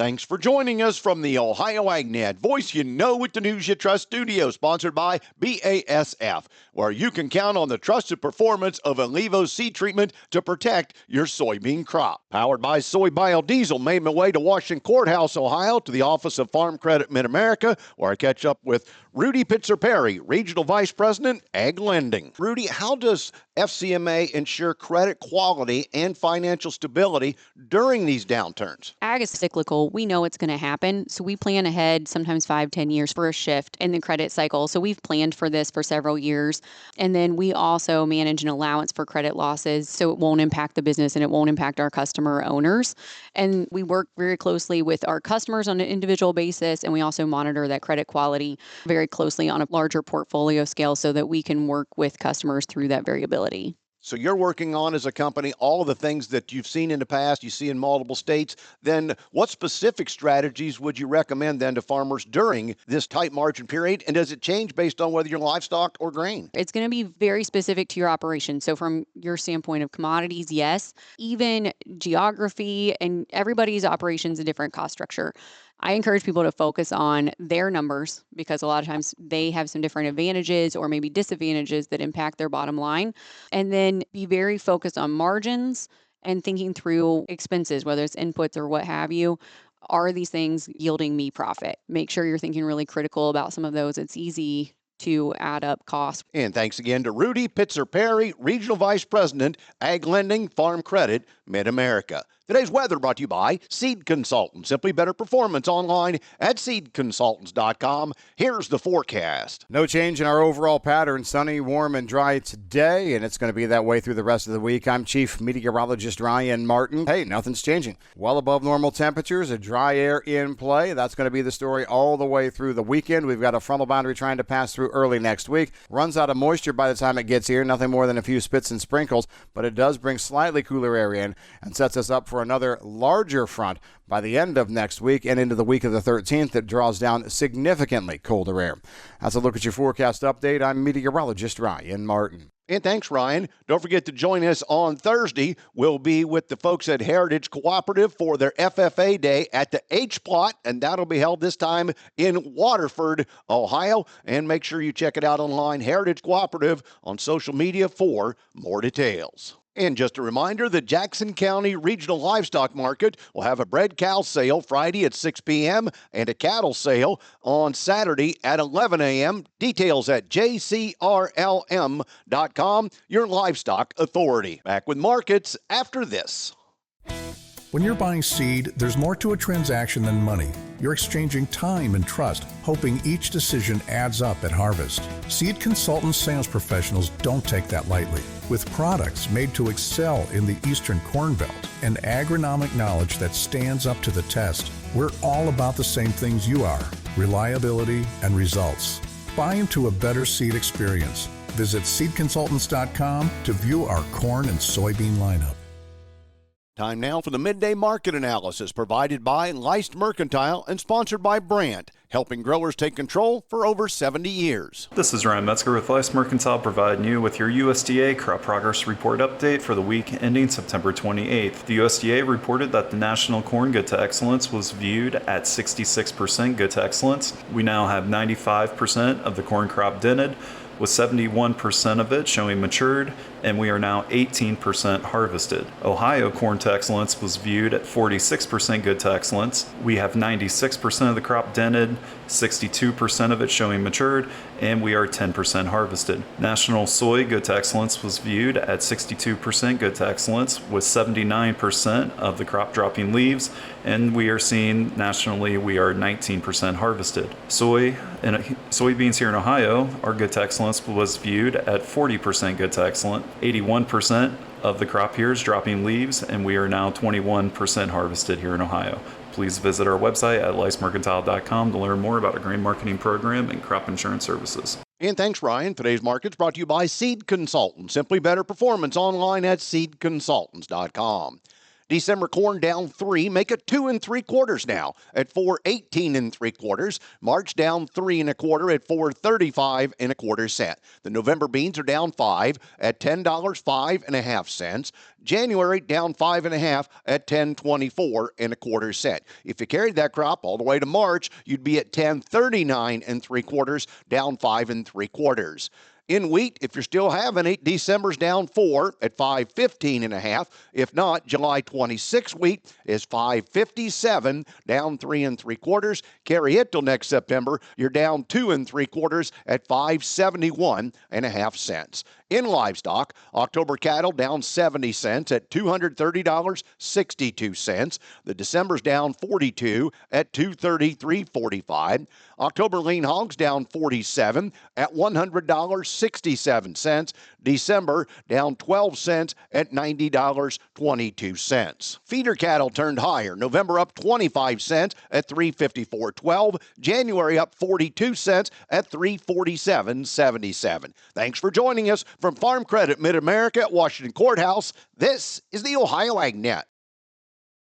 Thanks for joining us from the Ohio AgNet Voice You Know with the News You Trust studio, sponsored by BASF, where you can count on the trusted performance of Allevo seed treatment to protect your soybean crop. Powered by soy biodiesel, made my way to Washington Courthouse, Ohio, to the Office of Farm Credit Mid-America, where I catch up with Rudy Pitzer-Perry, Regional Vice President, Ag Lending. Rudy, how does FCMA ensure credit quality and financial stability during these downturns? Ag is cyclical. We know it's going to happen. So we plan ahead, sometimes 5-10 years for a shift in the credit cycle. So we've planned for this for several years. And then we also manage an allowance for credit losses so it won't impact the business and it won't impact our customer owners. And we work very closely with our customers on an individual basis. And we also monitor that credit quality very closely on a larger portfolio scale so that we can work with customers through that variability. So you're working on, as a company, all of the things that you've seen in the past, you see in multiple states. Then what specific strategies would you recommend then to farmers during this tight margin period? And does it change based on whether you're livestock or grain? It's going to be very specific to your operation. So from your standpoint of commodities, yes, even geography and everybody's operations a different cost structure. I encourage people to focus on their numbers because a lot of times they have some different advantages or maybe disadvantages that impact their bottom line. And then be very focused on margins and thinking through expenses, whether it's inputs or what have you. Are these things yielding me profit? Make sure you're thinking really critical about some of those. It's easy to add up costs. And thanks again to Rudy Pitzer-Perry, Regional Vice President, Ag Lending, Farm Credit, Mid-America. Today's weather brought to you by Seed Consultants. Simply better performance online at seedconsultants.com. Here's the forecast. No change in our overall pattern. Sunny, warm, and dry today, and it's going to be that way through the rest of the week. I'm Chief Meteorologist Ryan Martin. Hey, nothing's changing. Well above normal temperatures, a dry air in play. That's going to be the story all the way through the weekend. We've got a frontal boundary trying to pass through early next week. Runs out of moisture by the time it gets here. Nothing more than a few spits and sprinkles, but it does bring slightly cooler air in and sets us up for another larger front by the end of next week and into the week of the 13th that draws down significantly colder air. That's a look at your forecast update. I'm meteorologist Ryan Martin. And thanks, Ryan. Don't forget to join us on Thursday. We'll be with the folks at Heritage Cooperative for their FFA Day at the H-Plot, and that'll be held this time in Waterford, Ohio. And make sure you check it out online, Heritage Cooperative, on social media for more details. And just a reminder, the Jackson County Regional Livestock Market will have a bred cow sale Friday at 6 p.m. and a cattle sale on Saturday at 11 a.m. Details at jcrlm.com, your livestock authority. Back with markets after this. When you're buying seed, there's more to a transaction than money. You're exchanging time and trust, hoping each decision adds up at harvest. Seed consultant sales professionals don't take that lightly. With products made to excel in the Eastern Corn Belt and agronomic knowledge that stands up to the test, we're all about the same things you are: reliability and results. Buy into a better seed experience. Visit seedconsultants.com to view our corn and soybean lineup. Time now for the Midday Market Analysis, provided by Leist Mercantile and sponsored by Brandt, helping growers take control for over 70 years. This is Ryan Metzger with Leist Mercantile, providing you with your USDA Crop Progress Report update for the week ending September 28th. The USDA reported that the national corn good to excellence was viewed at 66% good to excellence. We now have 95% of the corn crop dented, with 71% of it showing matured, and we are now 18% harvested. Ohio corn to excellence was viewed at 46% good to excellence. We have 96% of the crop dented, 62% of it showing matured, and we are 10% harvested. National soy good to excellence was viewed at 62% good to excellence, with 79% of the crop dropping leaves, and we are seeing nationally we are 19% harvested. Soybeans here in Ohio, our good to excellence was viewed at 40% good to excellent. 81% of the crop here is dropping leaves, and we are now 21% harvested here in Ohio. Please visit our website at leistmercantile.com to learn more about our grain marketing program and crop insurance services. And thanks, Ryan. Today's market's brought to you by Seed Consultants. Simply better performance online at seedconsultants.com. December corn down 3, make it 2 3/4 now at 4.18 3/4. March down 3 1/4 at 4.35 1/4. The November beans are down 5 at $10.05 1/2. January down 5 1/2 at 10.24 1/4. If you carried that crop all the way to March, you'd be at 10.39 3/4, down 5 3/4. In wheat, if you're still having it, December's down 4 at 5.15 1/2. If not, July 26 wheat is 5.57, down 3 3/4. Carry it till next September, you're down 2 3/4 at 5.71 1/2. In livestock, October cattle down 70 cents at $230.62. The December's down 42 at $233.45. October lean hogs down 47 at $100.67. December down 12 cents at $90.22. Feeder cattle turned higher. November up 25 cents at $354.12. January up 42 cents at $347.77. Thanks for joining us from Farm Credit Mid-America at Washington Courthouse. This is the Ohio AgNet.